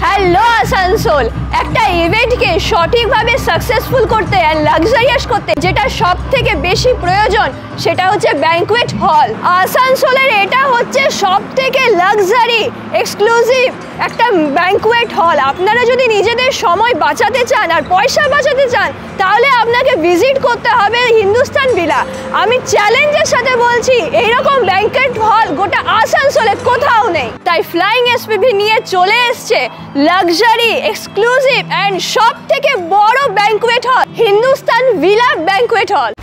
Hello Asansol, একটা ইভেন্টকে সঠিকভাবে successful করতে আর লাক্সারিয়াস করতে যেটা সব থেকে বেশি প্রয়োজন সেটা হচ্ছে ব্যাংকুয়েট হল। আসানসোলের এটা হচ্ছে সব থেকে লাক্সারি এক্সক্লুসিভ একটা ব্যাংকুয়েট হল। আপনারা যদি নিজেদের সময় বাঁচাতে চান আর পয়সা বাঁচাতে চান তাহলে আপনাকে ভিজিট করতে হবে হিন্দুস্তান ভিলা। আমি চ্যালেঞ্জের সাথে বলছি এইরকম ব্যাংকুয়েট হল গোটা আসানসোলে কোথাও নেই। তাই ফ্লাইং এসপিভি নিয়ে চলে এসছে লাক্সারি এক্সক্লুসিভ অ্যান্ড সব থেকে বড় ব্যাংকুয়েট হল, হিন্দুস্তান ভিলা ব্যাংকুয়েট হল।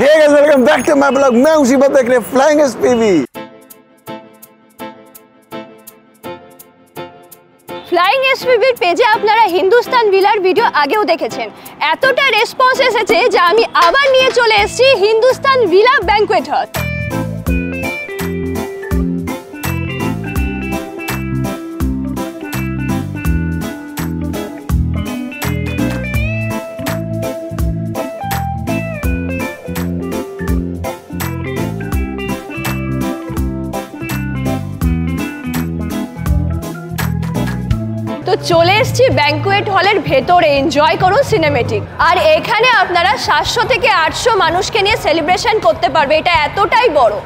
Hey guys, welcome back to my blog. मैं उसी बात देख रहे फ्लाइंग एसपीवी। ফ্লাইং এসপিভির পেজে আপনারা হিন্দুস্তান ভিলার ভিডিও আগেও দেখেছেন। এতটা রেসপন্স এসেছে যে আমি আবার নিয়ে চলে এসেছি হিন্দুস্তান ভিলা ব্যাংকুয়েট হল। তো চলে এসেছি ব্যাংকুয়েট হলের ভেতরে, এনজয় করুন সিনেমেটিক। আর এখানে আপনারা 700 থেকে 800 মানুষকে নিয়ে সেলিব্রেশন করতে পারবে, এটা এতটাই বড়।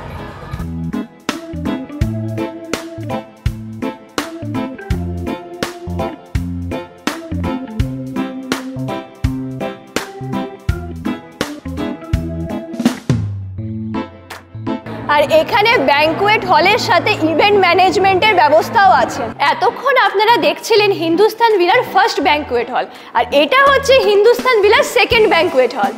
আর এখানে ব্যাংকুয়েট হলের সাথে ইভেন্ট ম্যানেজমেন্টের ব্যবস্থাও আছে। এতক্ষণ আপনারা দেখছিলেন হিন্দুস্তান ভিলার ফার্স্ট ব্যাংকুয়েট হল, আর এটা হচ্ছে হিন্দুস্তান ভিলার সেকেন্ড ব্যাংকুয়েট হল।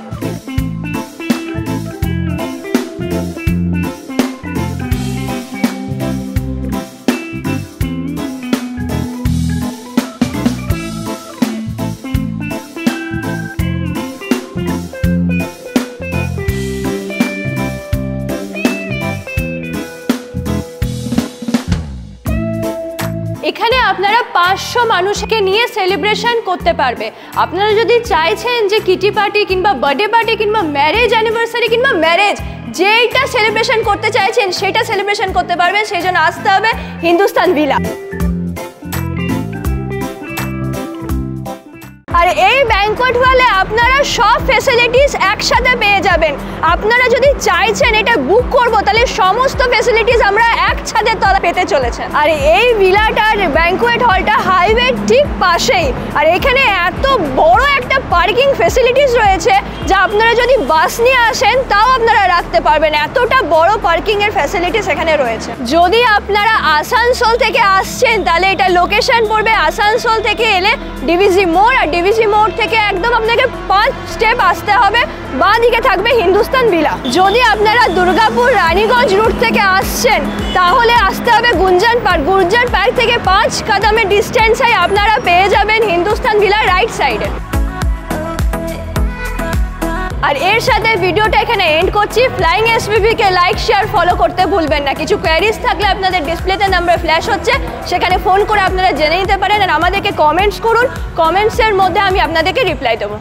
এখানে আপনারা 500 মানুষকে নিয়ে সেলিব্রেশন করতে পারবে। আপনারা যদি চাইছেন যে কিটি পার্টি কিংবা বার্থডে পার্টি কিংবা ম্যারেজ অ্যানিভার্সারি কিংবা ম্যারেজ যেইটা সেলিব্রেশন করতে চাইছেন সেটা সেলিব্রেশন করতে পারবেন, সেই জন্য আসতে হবে হিন্দুস্তান ভিলা। আর এই ব্যাংকুয়েট হলে আপনারা সব ফ্যাসিলিটিস একসাথে পেয়ে যাবেন। আপনারা যদি চাইছেন এটা বুক করব তাহলে সমস্ত ফ্যাসিলিটিস আমরা একসাথে তলা পেতে চলেছেন। আর এই ভিলাটার ব্যাংকুয়েট হলটা হাইওয়ে ঠিক পাশেই, আর এখানে এত বড় একটা পার্কিং ফ্যাসিলিটিস রয়েছে যা আপনারা যদি বাস নিয়ে আসেন তাও আপনারা রাখতে পারবেন, এতটা বড় পার্কিং এর ফ্যাসিলিটিস এখানে রয়েছে। যদি আপনারা আসানসোল থেকে আসছেন তাহলে এটা লোকেশন পড়বে আসানসোল থেকে এলে ডিভিজি মোড়, আর ডিভিজি মোড় থেকে একদম আপনাকে 5 স্টেপ আসতে হবে, বাঁ দিকে থাকবে হিন্দুস্তান ভিলা। যদি আপনারা দুর্গাপুর রানীগঞ্জ রুট থেকে আসছেন তাহলে আসতে হবে গুঞ্জন পার্ক। গুঞ্জন পার্ক থেকে 5 কদমের ডিস্টেন্সে আপনারা পেয়ে যাবেন হিন্দুস্তান ভিলা রাইট সাইডে। আর এর সাথে ভিডিওটা এখানে এন্ড করছি। ফ্লাইং এসপিভি কে লাইক শেয়ার ফলো করতে ভুলবেন না। কিছু কোয়েরিজ থাকলে আপনাদের ডিসপ্লেতে নাম্বার ফ্ল্যাশ হচ্ছে, সেখানে ফোন করে আপনারা জেনে নিতে পারেন। আর আমাদেরকে কমেন্টস করুন, কমেন্টসের মধ্যে আমি আপনাদেরকে রিপ্লাই দেবো।